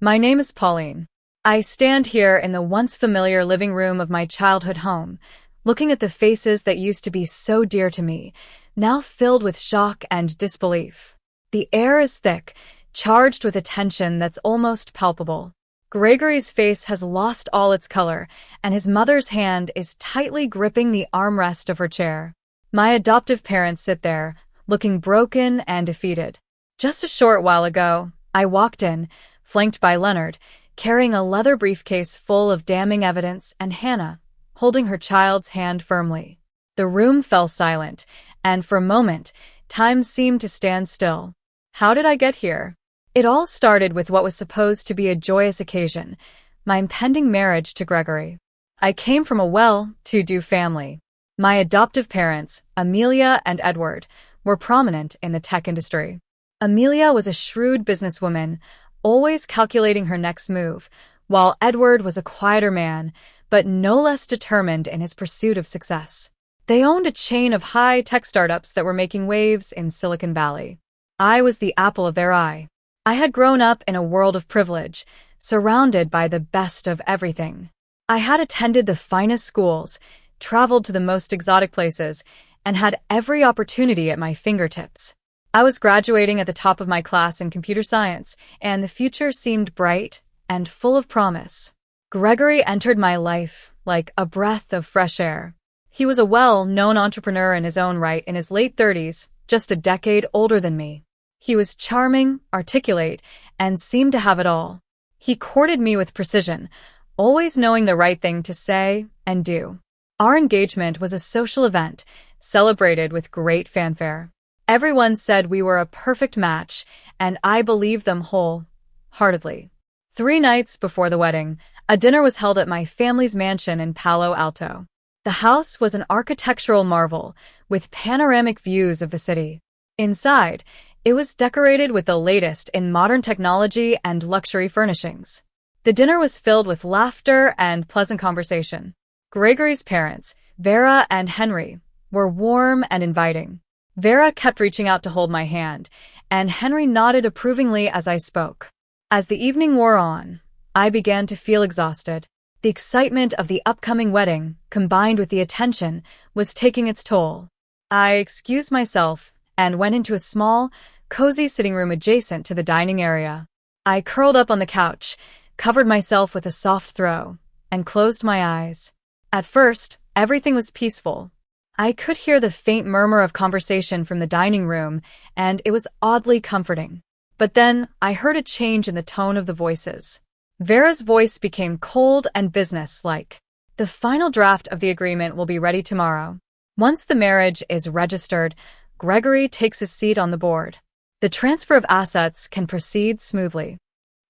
My name is Pauline. I stand here in the once familiar living room of my childhood home, looking at the faces that used to be so dear to me, now filled with shock and disbelief. The air is thick, charged with a tension that's almost palpable. Gregory's face has lost all its color, and his mother's hand is tightly gripping the armrest of her chair. My adoptive parents sit there, looking broken and defeated. Just a short while ago, I walked in, flanked by Leonard, carrying a leather briefcase full of damning evidence, and Hannah, holding her child's hand firmly. The room fell silent, and for a moment, time seemed to stand still. How did I get here? It all started with what was supposed to be a joyous occasion, my impending marriage to Gregory. I came from a well-to-do family. My adoptive parents, Amelia and Edward, were prominent in the tech industry. Amelia was a shrewd businesswoman, always calculating her next move, while Edward was a quieter man, but no less determined in his pursuit of success. They owned a chain of high-tech startups that were making waves in Silicon Valley. I was the apple of their eye. I had grown up in a world of privilege, surrounded by the best of everything. I had attended the finest schools, traveled to the most exotic places, and had every opportunity at my fingertips. I was graduating at the top of my class in computer science, and the future seemed bright and full of promise. Gregory entered my life like a breath of fresh air. He was a well-known entrepreneur in his own right in his late 30s, just a decade older than me. He was charming, articulate, and seemed to have it all. He courted me with precision, always knowing the right thing to say and do. Our engagement was a social event, celebrated with great fanfare. Everyone said we were a perfect match, and I believed them wholeheartedly. 3 nights before the wedding, a dinner was held at my family's mansion in Palo Alto. The house was an architectural marvel, with panoramic views of the city. Inside, it was decorated with the latest in modern technology and luxury furnishings. The dinner was filled with laughter and pleasant conversation. Gregory's parents, Vera and Henry, were warm and inviting. Vera kept reaching out to hold my hand, and Henry nodded approvingly as I spoke. As the evening wore on, I began to feel exhausted. The excitement of the upcoming wedding, combined with the attention, was taking its toll. I excused myself and went into a small, cozy sitting room adjacent to the dining area. I curled up on the couch, covered myself with a soft throw, and closed my eyes. At first, everything was peaceful. I could hear the faint murmur of conversation from the dining room, and it was oddly comforting. But then, I heard a change in the tone of the voices. Vera's voice became cold and business-like. The final draft of the agreement will be ready tomorrow. Once the marriage is registered, Gregory takes his seat on the board. The transfer of assets can proceed smoothly.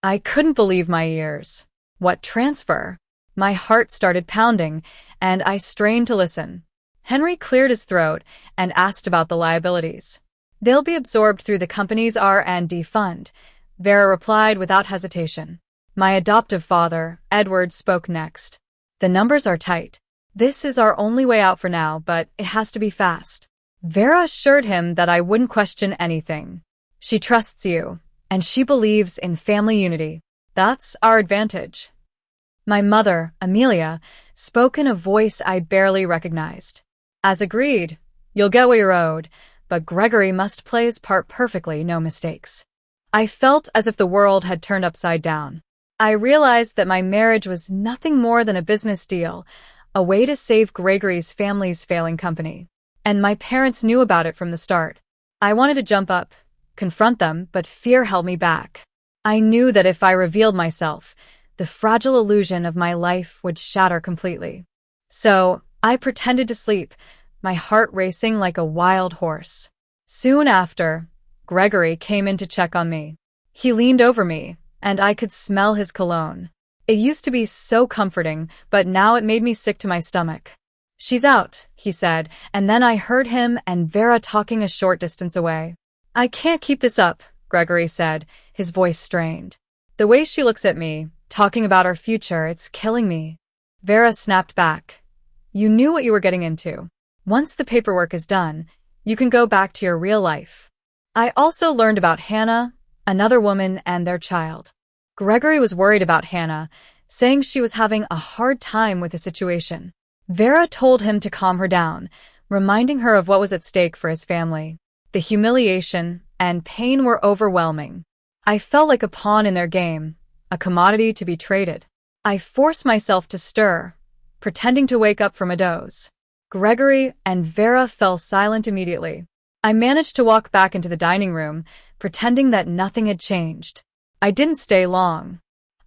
I couldn't believe my ears. What transfer? My heart started pounding, and I strained to listen. Henry cleared his throat and asked about the liabilities. They'll be absorbed through the company's R&D fund, Vera replied without hesitation. My adoptive father, Edward, spoke next. The numbers are tight. This is our only way out for now, but it has to be fast. Vera assured him that I wouldn't question anything. She trusts you, and she believes in family unity. That's our advantage. My mother, Amelia, spoke in a voice I barely recognized. As agreed, you'll get what you're owed, but Gregory must play his part perfectly, no mistakes. I felt as if the world had turned upside down. I realized that my marriage was nothing more than a business deal, a way to save Gregory's family's failing company. And my parents knew about it from the start. I wanted to jump up, confront them, but fear held me back. I knew that if I revealed myself, the fragile illusion of my life would shatter completely. So, I pretended to sleep, my heart racing like a wild horse. Soon after, Gregory came in to check on me. He leaned over me, and I could smell his cologne. It used to be so comforting, but now it made me sick to my stomach. She's out, he said, and then I heard him and Vera talking a short distance away. I can't keep this up, Gregory said, his voice strained. The way she looks at me, talking about our future, it's killing me. Vera snapped back. You knew what you were getting into. Once the paperwork is done, you can go back to your real life. I also learned about Hannah, another woman, and their child. Gregory was worried about Hannah, saying she was having a hard time with the situation. Vera told him to calm her down, reminding her of what was at stake for his family. The humiliation and pain were overwhelming. I felt like a pawn in their game, a commodity to be traded. I forced myself to stir, pretending to wake up from a doze. Gregory and Vera fell silent immediately. I managed to walk back into the dining room, pretending that nothing had changed. I didn't stay long.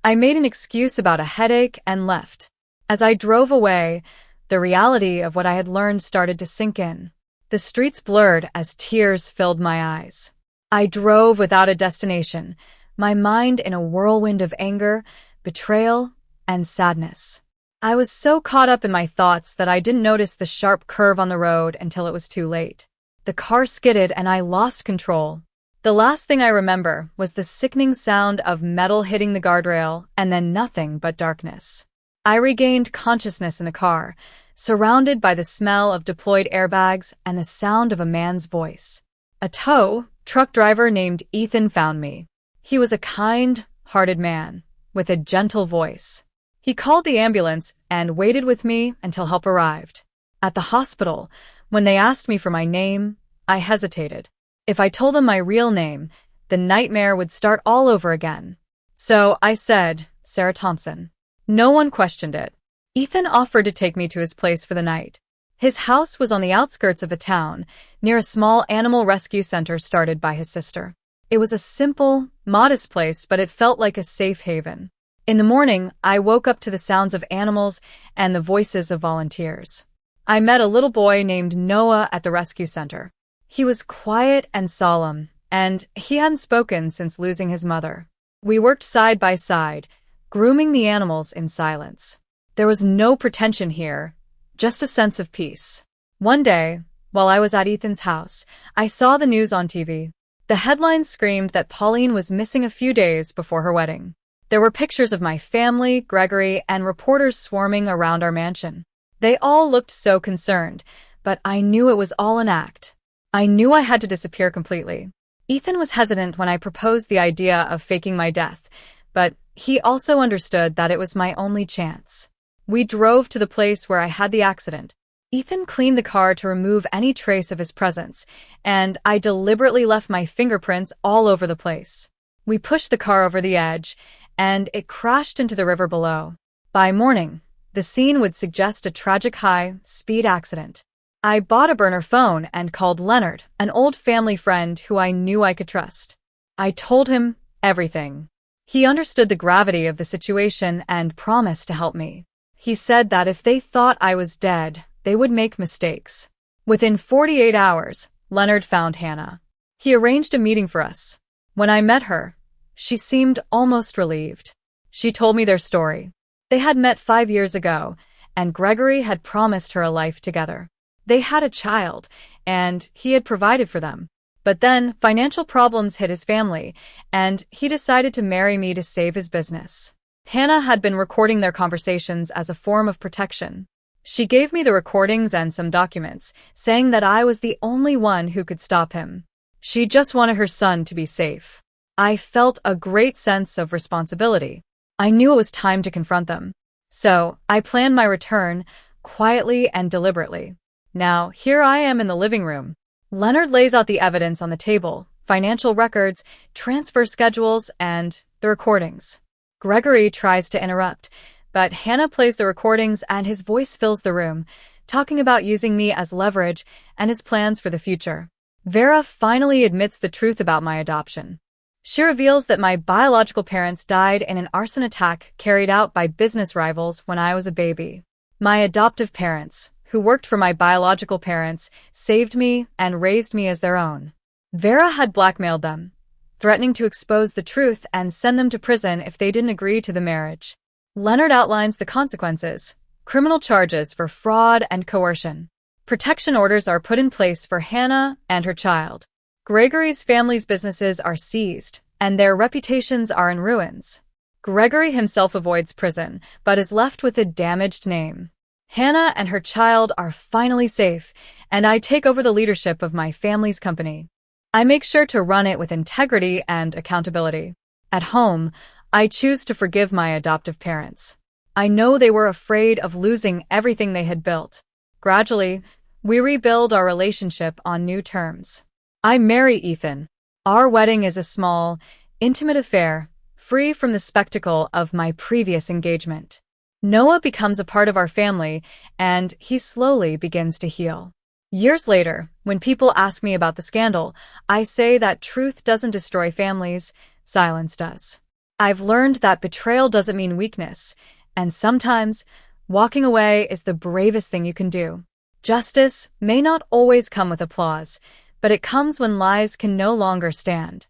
I made an excuse about a headache and left. As I drove away, the reality of what I had learned started to sink in. The streets blurred as tears filled my eyes. I drove without a destination, my mind in a whirlwind of anger, betrayal, and sadness. I was so caught up in my thoughts that I didn't notice the sharp curve on the road until it was too late. The car skidded and I lost control. The last thing I remember was the sickening sound of metal hitting the guardrail and then nothing but darkness. I regained consciousness in the car, surrounded by the smell of deployed airbags and the sound of a man's voice. A tow truck driver named Ethan found me. He was a kind-hearted man with a gentle voice. He called the ambulance and waited with me until help arrived. At the hospital, when they asked me for my name, I hesitated. If I told them my real name, the nightmare would start all over again. So I said, Sarah Thompson. No one questioned it. Ethan offered to take me to his place for the night. His house was on the outskirts of a town, near a small animal rescue center started by his sister. It was a simple, modest place, but it felt like a safe haven. In the morning, I woke up to the sounds of animals and the voices of volunteers. I met a little boy named Noah at the rescue center. He was quiet and solemn, and he hadn't spoken since losing his mother. We worked side by side, grooming the animals in silence. There was no pretension here, just a sense of peace. One day, while I was at Ethan's house, I saw the news on TV. The headlines screamed that Pauline was missing a few days before her wedding. There were pictures of my family, Gregory, and reporters swarming around our mansion. They all looked so concerned, but I knew it was all an act. I knew I had to disappear completely. Ethan was hesitant when I proposed the idea of faking my death, but he also understood that it was my only chance. We drove to the place where I had the accident. Ethan cleaned the car to remove any trace of his presence, and I deliberately left my fingerprints all over the place. We pushed the car over the edge, and it crashed into the river below. By morning, the scene would suggest a tragic high-speed accident. I bought a burner phone and called Leonard, an old family friend who I knew I could trust. I told him everything. He understood the gravity of the situation and promised to help me. He said that if they thought I was dead, they would make mistakes. Within 48 hours, Leonard found Hannah. He arranged a meeting for us. When I met her, she seemed almost relieved. She told me their story. They had met 5 years ago, and Gregory had promised her a life together. They had a child, and he had provided for them. But then financial problems hit his family, and he decided to marry me to save his business. Hannah had been recording their conversations as a form of protection. She gave me the recordings and some documents, saying that I was the only one who could stop him. She just wanted her son to be safe. I felt a great sense of responsibility. I knew it was time to confront them. So I planned my return, quietly and deliberately. Now, here I am in the living room. Leonard lays out the evidence on the table, financial records, transfer schedules, and the recordings. Gregory tries to interrupt, but Hannah plays the recordings and his voice fills the room, talking about using me as leverage and his plans for the future. Vera finally admits the truth about my adoption. She reveals that my biological parents died in an arson attack carried out by business rivals when I was a baby. My adoptive parents, who worked for my biological parents, saved me and raised me as their own. Vera had blackmailed them, threatening to expose the truth and send them to prison if they didn't agree to the marriage. Leonard outlines the consequences: criminal charges for fraud and coercion. Protection orders are put in place for Hannah and her child. Gregory's family's businesses are seized, and their reputations are in ruins. Gregory himself avoids prison, but is left with a damaged name. Hannah and her child are finally safe, and I take over the leadership of my family's company. I make sure to run it with integrity and accountability. At home, I choose to forgive my adoptive parents. I know they were afraid of losing everything they had built. Gradually, we rebuild our relationship on new terms. I marry Ethan. Our wedding is a small, intimate affair, free from the spectacle of my previous engagement. Noah becomes a part of our family, and he slowly begins to heal. Years later, when people ask me about the scandal, I say that truth doesn't destroy families, silence does. I've learned that betrayal doesn't mean weakness, and sometimes, walking away is the bravest thing you can do. Justice may not always come with applause, but it comes when lies can no longer stand.